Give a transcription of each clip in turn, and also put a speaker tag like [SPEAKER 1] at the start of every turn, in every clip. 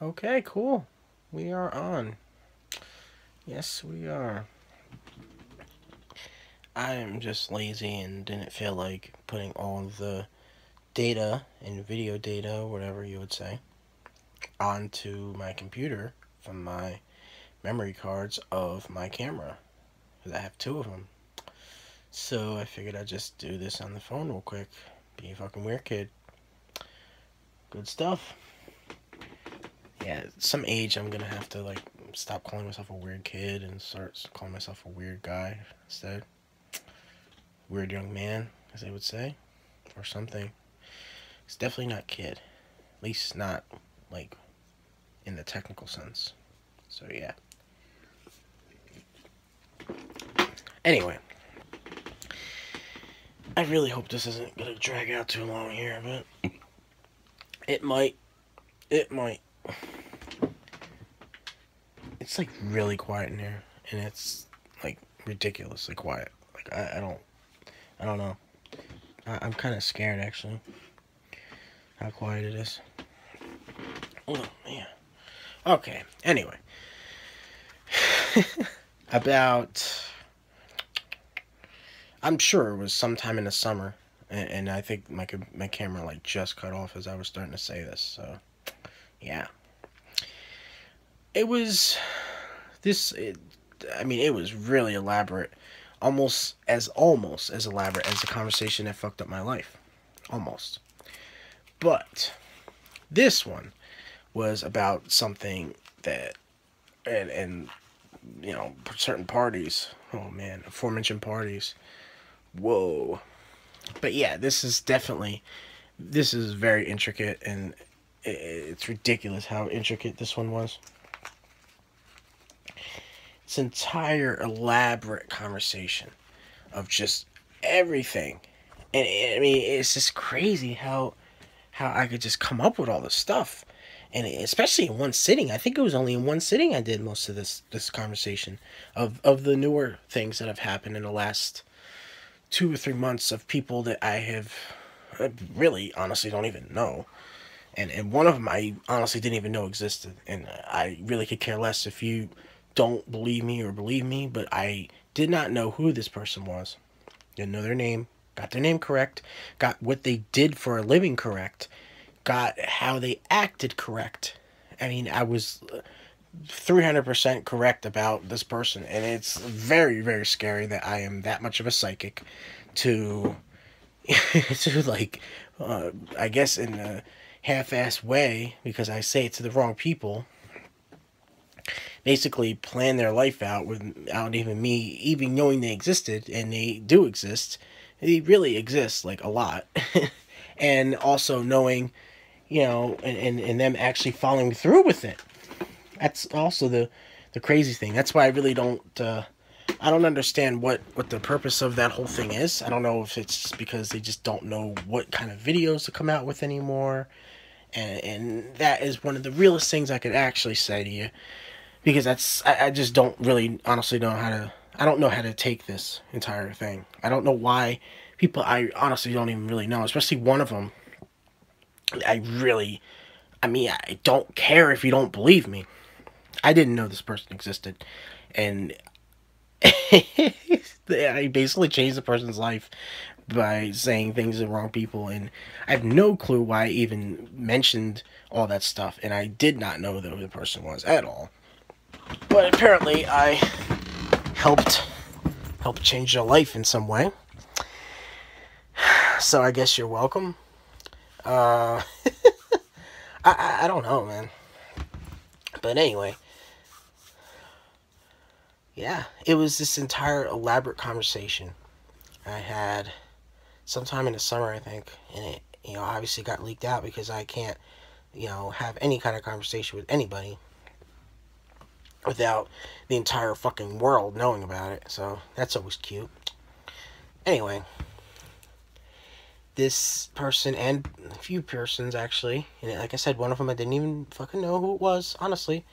[SPEAKER 1] Okay, cool. We are on. Yes, we are. I am just lazy and didn't feel like putting all of the data and video data, whatever you would say, onto my computer from my memory cards of my camera. Because I have two of them. So I figured I'd just do this on the phone real quick. Be a fucking weird kid. Good stuff. Yeah, at some age I'm gonna have to like stop calling myself a weird kid and start calling myself a weird guy instead. Weird young man, as they would say, or something. It's definitely not kid. At least not like in the technical sense. So yeah. Anyway, I really hope this isn't gonna drag out too long here, but it might. It might. It's like really quiet in here, and it's like ridiculously quiet. Like I don't know. I'm kind of scared actually. How quiet it is. Oh man. Okay. Anyway, about I'm sure it was sometime in the summer, and I think my camera like just cut off as I was starting to say this. So yeah, it was this. I mean, it was really elaborate, almost as elaborate as the conversation that fucked up my life, almost. But this one was about something that and you know certain parties. Oh man, aforementioned parties. Whoa. But yeah, this is very intricate, and it's ridiculous how intricate this one was. This entire elaborate conversation of just everything, and I mean it's just crazy how I could just come up with all this stuff, and especially in one sitting. I think it was only in one sitting I did most of this conversation of the newer things that have happened in the last 2 or 3 months of people that I really honestly don't even know. And one of them I honestly didn't even know existed, and I really could care less if you don't believe me or believe me, but I did not know who this person was. Didn't know their name, got their name correct, got what they did for a living correct, got how they acted correct. I mean, I was 300% correct about this person, and it's very, very scary that I am that much of a psychic to to like I guess in a half-assed way, because I say it to the wrong people, basically plan their life out without even me even knowing they existed, and they do exist. They really exist, like a lot. And also knowing, you know, and them actually following through with it. That's also the crazy thing. That's why I really don't I don't understand what the purpose of that whole thing is. I don't know if it's because they just don't know what kind of videos to come out with anymore. And that is one of the realest things I could actually say to you, because I just don't really honestly know how to. I don't know how to take this entire thing. I don't know why people. I honestly don't even really know, especially one of them. I mean, I don't care if you don't believe me. I didn't know this person existed, and I basically changed the person's life by saying things to the wrong people, and I have no clue why I even mentioned all that stuff, and I did not know who the person was at all. But apparently, I helped change your life in some way. So I guess you're welcome. Uh, I don't know, man. But anyway, yeah, it was this entire elaborate conversation I had sometime in the summer, I think, and it, you know, obviously got leaked out because I can't, you know, have any kind of conversation with anybody without the entire fucking world knowing about it. So that's always cute. Anyway, this person and a few persons actually, and like I said, one of them I didn't even fucking know who it was, honestly.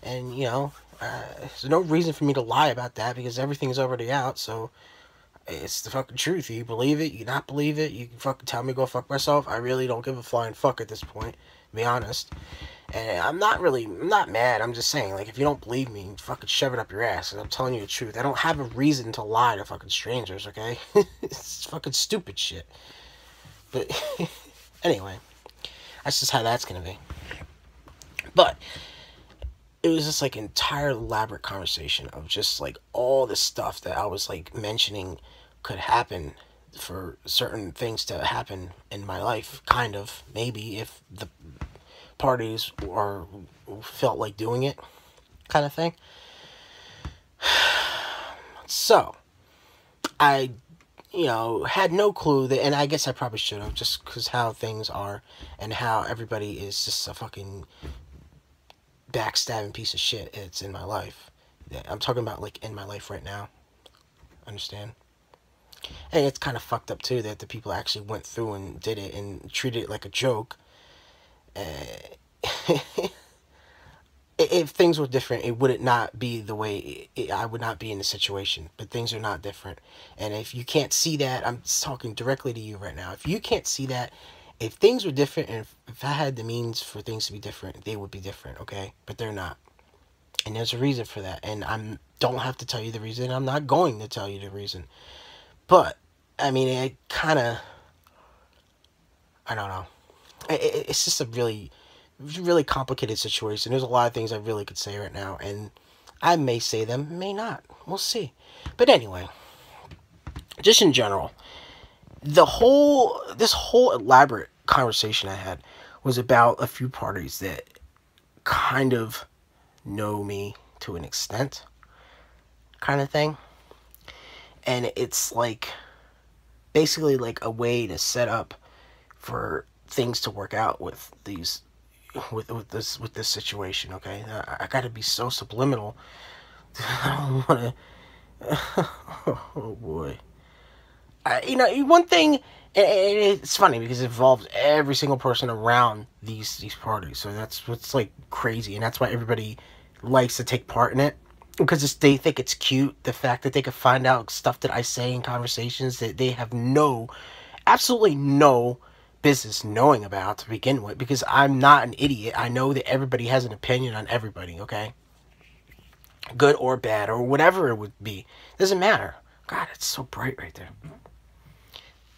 [SPEAKER 1] And you know, there's no reason for me to lie about that because everything's already out. So it's the fucking truth. You believe it, you not believe it, you can fucking tell me go fuck myself. I really don't give a flying fuck at this point, to be honest. And I'm not mad. I'm just saying, like, if you don't believe me, fucking shove it up your ass. And I'm telling you the truth. I don't have a reason to lie to fucking strangers, okay? It's fucking stupid shit. But anyway, that's just how that's gonna be. But it was just like an entire elaborate conversation of just like all the stuff that I was like mentioning could happen for certain things to happen in my life, kind of, maybe, if the parties are felt like doing it, kind of thing. So I, had no clue that, and I guess I probably should have, just because how things are and how everybody is just a fucking backstabbing piece of shit. It's in my life. I'm talking about like in my life right now. Understand? And it's kind of fucked up too that the people actually went through and did it and treated it like a joke. If things were different, it would not be the way I would not be in the situation. But things are not different. And if you can't see that, I'm talking directly to you right now. If you can't see that, if things were different and if I had the means for things to be different, they would be different, okay? But they're not. And there's a reason for that. And I don't have to tell you the reason. I'm not going to tell you the reason. But, I mean, it kind of, I don't know. It's just a really, really complicated situation. There's a lot of things I really could say right now. And I may say them, may not. We'll see. But anyway, just in general, this whole elaborate conversation I had was about a few parties that kind of know me to an extent, kind of thing. And it's like basically like a way to set up for things to work out with these with this situation. Okay, I gotta be so subliminal. I don't want to. Oh boy. One thing, and it's funny because it involves every single person around these parties. So that's what's like crazy, and that's why everybody likes to take part in it, because they think it's cute. The fact that they can find out stuff that I say in conversations that they have absolutely no business knowing about to begin with, because I'm not an idiot. I know that everybody has an opinion on everybody, okay? Good or bad or whatever it would be. Doesn't matter. God, it's so bright right there.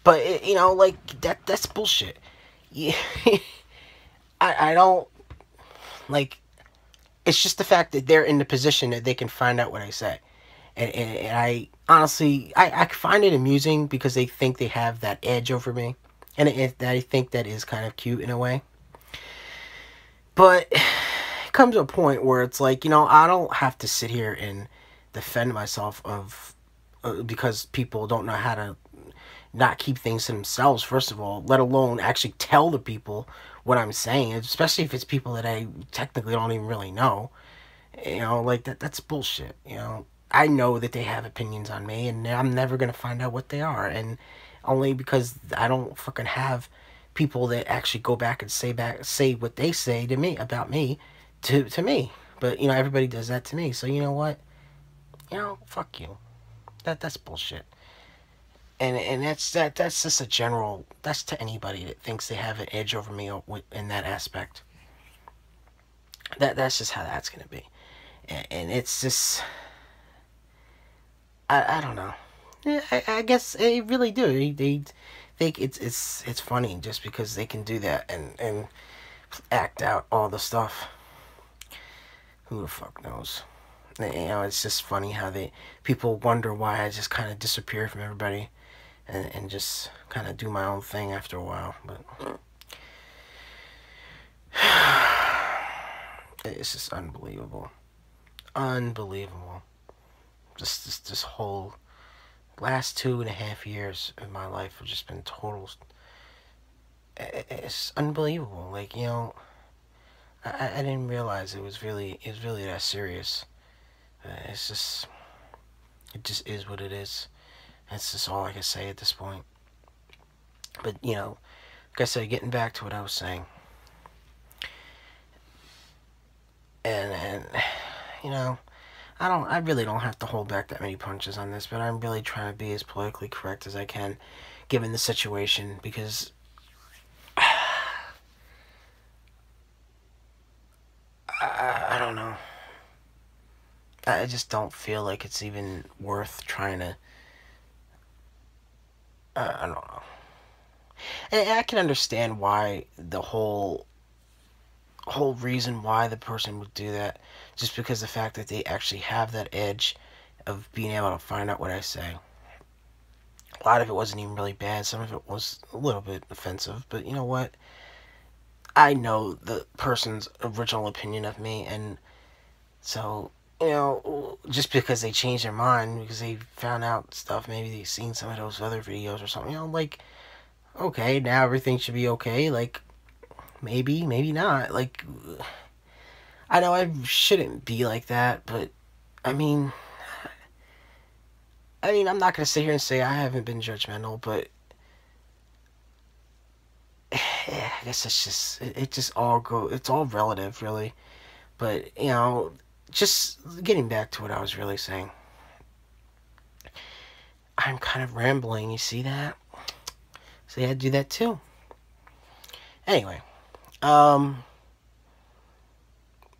[SPEAKER 1] But, like, that's bullshit. Yeah. I don't, like, it's just the fact that they're in the position that they can find out what I say. And I, honestly, I find it amusing because they think they have that edge over me. And I think that is kind of cute in a way. But it comes to a point where it's like, I don't have to sit here and defend myself because people don't know how to not keep things to themselves, first of all, let alone actually tell the people what I'm saying, especially if it's people that I technically don't even really know. Like that's bullshit. I know that they have opinions on me, and I'm never going to find out what they are, and only because I don't fucking have people that actually go back and say what they say to me about me to me. But everybody does that to me, so you know what? Fuck you. That's bullshit. And that's just a general, that's to anybody that thinks they have an edge over me in that aspect. That's just how that's gonna be. And it's just, I don't know. Yeah, I guess they really do. They think it's funny just because they can do that and act out all the stuff. Who the fuck knows? It's just funny how people wonder why I just kind of disappear from everybody. And just kind of do my own thing after a while, but it's just unbelievable, Just this whole last 2.5 years of my life have just been total. It's unbelievable. Like I didn't realize it was really that serious. It just is what it is. That's just all I can say at this point. But, like I said, getting back to what I was saying. And I really don't have to hold back that many punches on this, but I'm really trying to be as politically correct as I can, given the situation, because I just don't feel like it's even worth trying to. I don't know. And I can understand why the whole reason why the person would do that, just because the fact that they actually have that edge of being able to find out what I say. A lot of it wasn't even really bad. Some of it was a little bit offensive, but you know what? I know the person's original opinion of me, and so, just because they changed their mind because they found out stuff, maybe they've seen some of those other videos or something, like, okay, now everything should be okay. Like, maybe not. Like, I know I shouldn't be like that, but I mean, I'm not gonna sit here and say I haven't been judgmental, but I guess it's just it just it's all relative, really. But just getting back to what I was really saying, I'm kind of rambling. You see that? So yeah, I do that too. Anyway,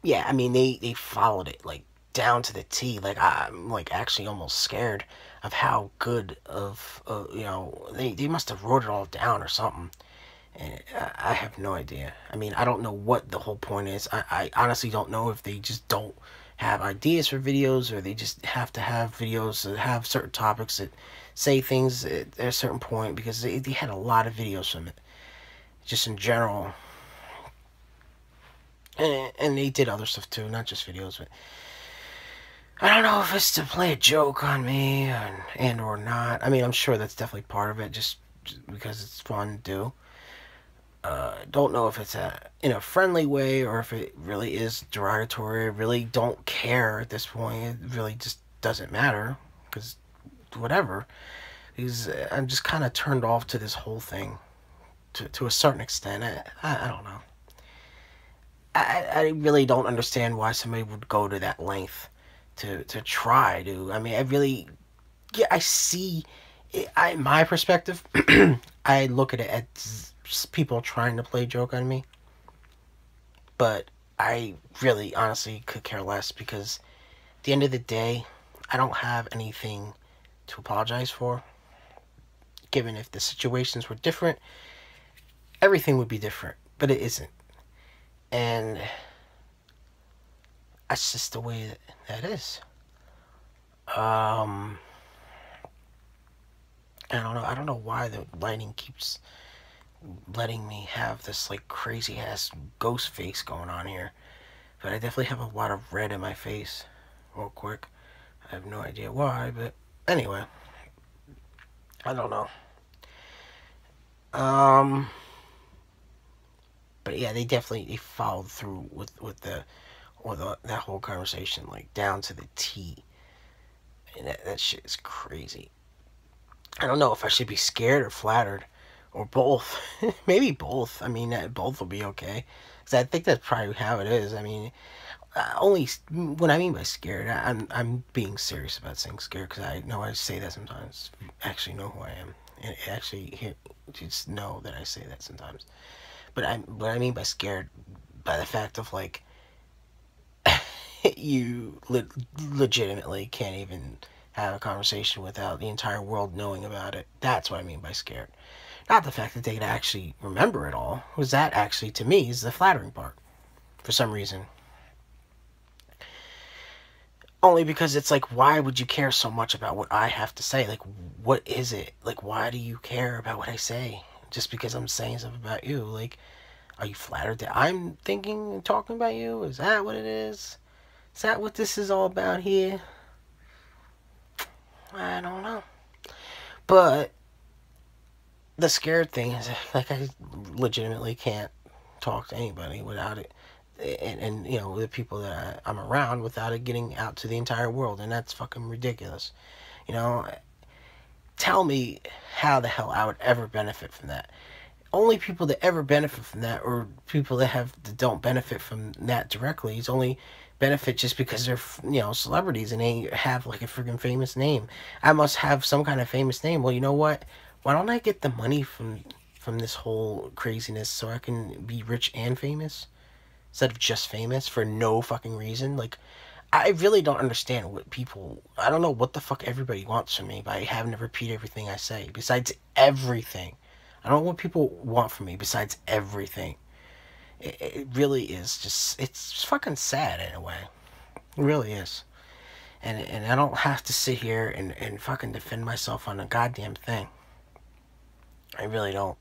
[SPEAKER 1] yeah, they followed it like down to the T. Like I'm like actually almost scared of how good of they must have wrote it all down or something. And I have no idea. I don't know what the whole point is. I honestly don't know if they just don't have ideas for videos, or they just have to have videos that have certain topics that say things at a certain point, because they had a lot of videos from it, just in general. And they did other stuff too, not just videos, but I don't know if it's to play a joke on me and or not. I'm sure that's definitely part of it, just because it's fun to do. Don't know if it's in a friendly way or if it really is derogatory. I really don't care at this point. It really just doesn't matter, because whatever. Because I'm just kind of turned off to this whole thing to a certain extent. I don't know. I really don't understand why somebody would go to that length to try to. I really, yeah, I see. My perspective, I look at it as people trying to play a joke on me, but I really honestly could care less, because at the end of the day, I don't have anything to apologize for. Given if the situations were different, everything would be different, but it isn't. And that's just the way that is. I don't know. I don't know why the lighting keeps letting me have this like crazy ass ghost face going on here, but I definitely have a lot of red in my face. Real quick, I have no idea why, but anyway, I don't know. But yeah, they followed through with that whole conversation, like down to the T, and that shit is crazy. I don't know if I should be scared or flattered, or both. Maybe both. Both will be okay, because I think that's probably how it is. Only when I mean by scared, I'm being serious about saying scared, because I know I say that sometimes. Actually know who I am, and actually just know that I say that sometimes. But what I mean by scared, by the fact of like you legitimately can't even have a conversation without the entire world knowing about it. That's what I mean by scared. Not the fact that they could actually remember it all. Was that actually, to me, is the flattering part. For some reason. Only because it's like, why would you care so much about what I have to say? Like, what is it? Like, why do you care about what I say? Just because I'm saying something about you? Like, are you flattered that I'm thinking and talking about you? Is that what it is? Is that what this is all about here? I don't know. But the scared thing is, like, I legitimately can't talk to anybody without it. And the people that I'm around, without it getting out to the entire world. And that's fucking ridiculous. Tell me how the hell I would ever benefit from that. Only people that ever benefit from that, or people that don't benefit from that directly, is only benefit just because they're celebrities and they have like a freaking famous name. I must have some kind of famous name. Well, you know what? Why don't I get the money from this whole craziness so I can be rich and famous instead of just famous for no fucking reason? Like, I really don't understand what people. I don't know what the fuck everybody wants from me by having to repeat everything I say. Besides everything, I don't know what people want from me besides everything. It really is just. It's just fucking sad in a way. It really is. And I don't have to sit here and fucking defend myself on a goddamn thing. I really don't.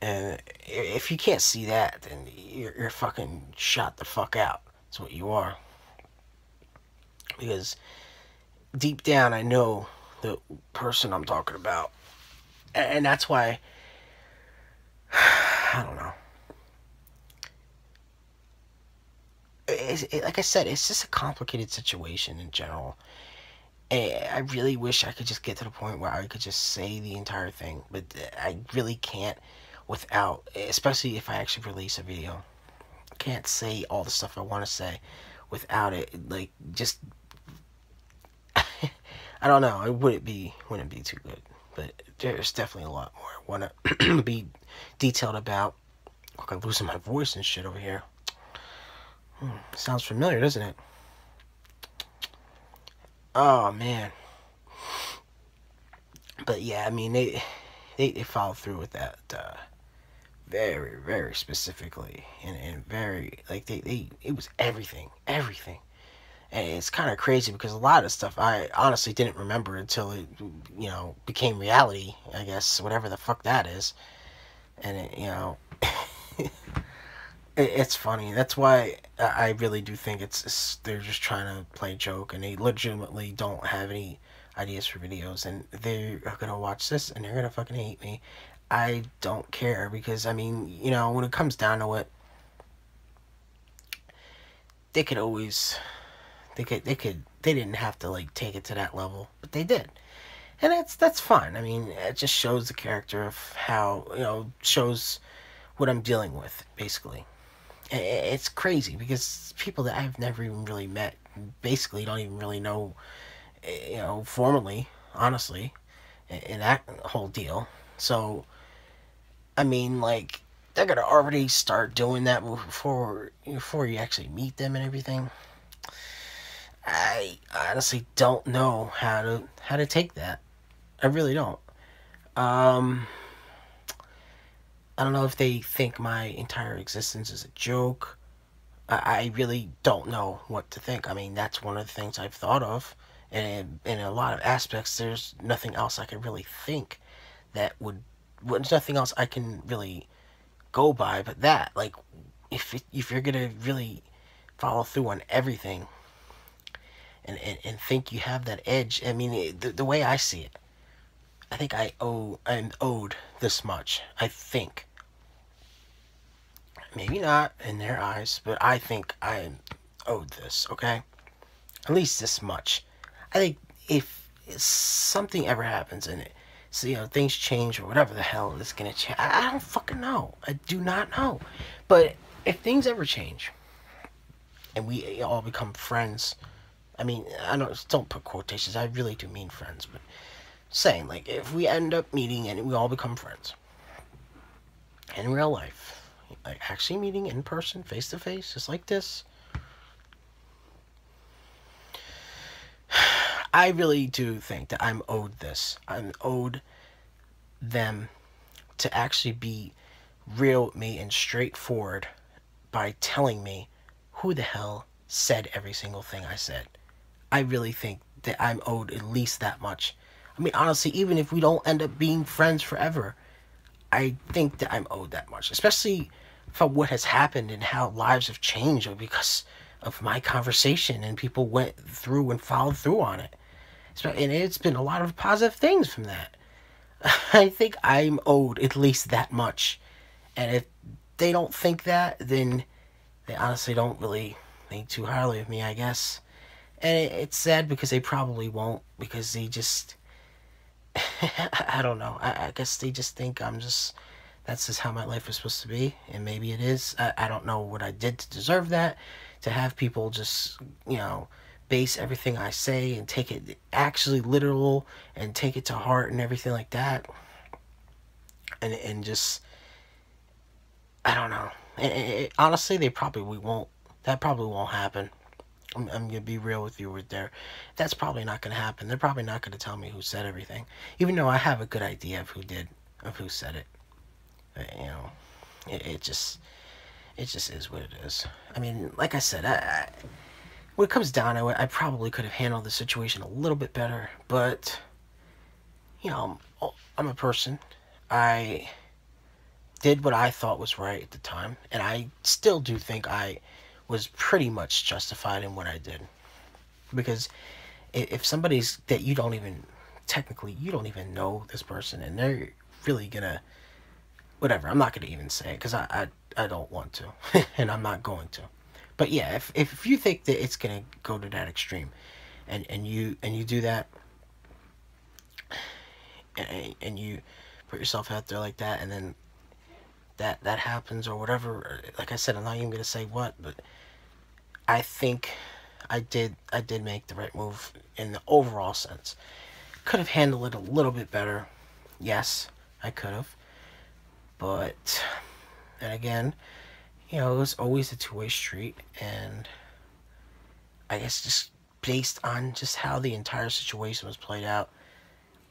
[SPEAKER 1] And if you can't see that, then you're fucking shot the fuck out. That's what you are. Because deep down, I know the person I'm talking about. And that's why, I don't know. Like I said, it's just a complicated situation in general. And I really wish I could just get to the point where I could just say the entire thing. But I really can't without, especially if I actually release a video. I can't say all the stuff I want to say without it. Like, just, I don't know. It wouldn't be too good. But there's definitely a lot more I want to be detailed about. Look, I'm losing my voice and shit over here. Sounds familiar, doesn't it? Oh, man. But yeah, I mean, they followed through with that very, very specifically. And very, like, it was everything. Everything. And it's kind of crazy because a lot of stuff I honestly didn't remember until it, became reality, I guess, whatever the fuck that is. And, it's funny. That's why I really do think they're just trying to play a joke, and they legitimately don't have any ideas for videos, and they're gonna watch this and they're gonna fucking hate me. I don't care because, I mean, when it comes down to it, they could always, they didn't have to like take it to that level, but they did. And that's fine. I mean, it just shows the character of how, shows what I'm dealing with, basically. It's crazy because people that I've never even really met basically don't even really know, formally, honestly, in that whole deal. So, I mean, like, they're gonna already start doing that before you actually meet them and everything. I honestly don't know how to take that. I really don't. Um, I don't know if they think my entire existence is a joke. I really don't know what to think. I mean, that's one of the things I've thought of. And in a lot of aspects, there's nothing else I can really think that there's nothing else I can really go by but that. Like, if you're gonna really follow through on everything and think you have that edge, I mean, the way I see it, I think I'm owed this much. I think. Maybe not in their eyes, but I think I am owed this, okay? At least this much. I think if something ever happens and things change or whatever the hell is gonna change, I don't fucking know. I do not know. But if things ever change and we all become friends, I mean, don't put quotations. I really do mean friends, but saying, like, if we end up meeting and we all become friends in real life, like actually meeting in person, face to face, just like this, I really do think that I'm owed this. I'm owed them to actually be real with me and straightforward by telling me who the hell said every single thing I said. I really think that I'm owed at least that much. I mean, honestly, even if we don't end up being friends forever, I think that I'm owed that much, especially for what has happened and how lives have changed because of my conversation and people went through and followed through on it. And it's been a lot of positive things from that. I think I'm owed at least that much. And if they don't think that, then they honestly don't really think too highly of me, I guess. And it's sad because they probably won't, because they just, I don't know. I guess they just think that's just how my life is supposed to be. And maybe it is. I don't know what I did to deserve that. To have people just, base everything I say and take it actually literal and take it to heart and everything like that. And just, I don't know. Honestly, they probably won't. That probably won't happen. I'm gonna be real with you right there. That's probably not gonna happen. They're probably not gonna tell me who said everything, even though I have a good idea of who said it. You know, it just is what it is. I mean, like I said, when it comes down to it, I probably could have handled the situation a little bit better, but you know, I'm a person. I did what I thought was right at the time, and I still do think I was pretty much justified in what I did. Because if somebody's that you don't even technically you don't even know this person, and they're really gonna whatever. I'm not gonna even say it because I don't want to, and I'm not going to. But yeah, if you think that it's gonna go to that extreme, and you do that, and you put yourself out there like that, and then that happens or whatever. Like I said, I'm not even gonna say what, but I think I did make the right move in the overall sense. Could have handled it a little bit better. Yes, I could have. But and again, you know, it was always a two-way street, and I guess just based on just how the entire situation was played out,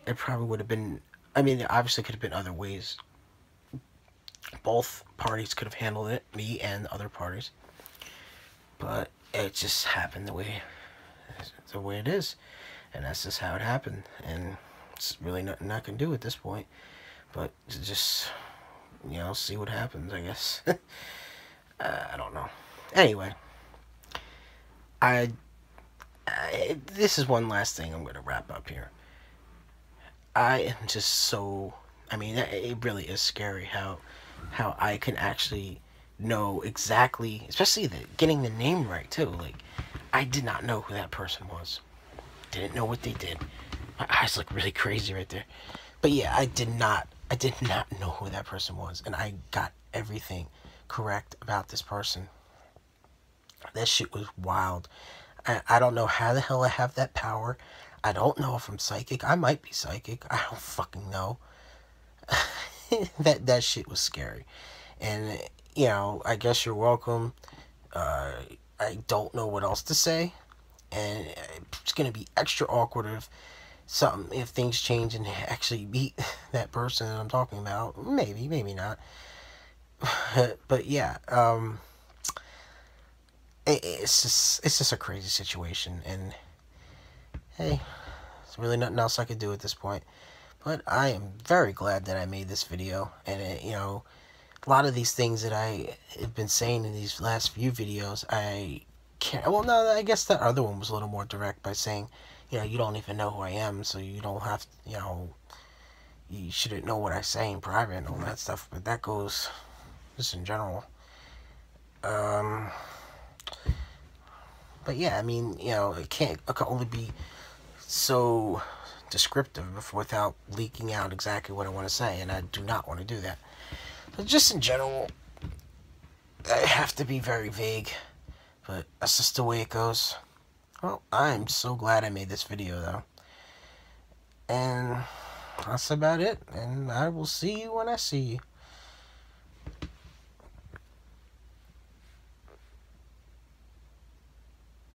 [SPEAKER 1] it probably would have been. I mean, there obviously could have been other ways. Both parties could have handled it, me and other parties, but it just happened the way it is, and that's just how it happened, and it's really nothing I can do at this point, but just see what happens, I guess. I don't know. Anyway, I this is one last thing I'm going to wrap up here. I am just so. I mean, it really is scary how I can actually know exactly, especially getting the name right too. Like, I did not know who that person was. Didn't know what they did. My eyes look really crazy right there. But yeah, I did not know who that person was, and I got everything correct about this person. That shit was wild. I don't know how the hell I have that power. I don't know if I'm psychic. I might be psychic. I don't fucking know. That shit was scary. And, I guess you're welcome. I don't know what else to say. And it's going to be extra awkward if things change and actually meet that person that I'm talking about. Maybe not. But yeah, it's just a crazy situation, and hey, there's really nothing else I could do at this point. But I am very glad that I made this video, and a lot of these things that I have been saying in these last few videos, I can't. Well, no, I guess that other one was a little more direct by saying, you don't even know who I am, so you don't have, you shouldn't know what I say in private and all that stuff. But that goes just in general. But yeah, I mean, it can only be so descriptive without leaking out exactly what I want to say, and I do not want to do that. So just in general, I have to be very vague, but that's just the way it goes. Well, I'm so glad I made this video, though. And that's about it, and I will see you when I see you.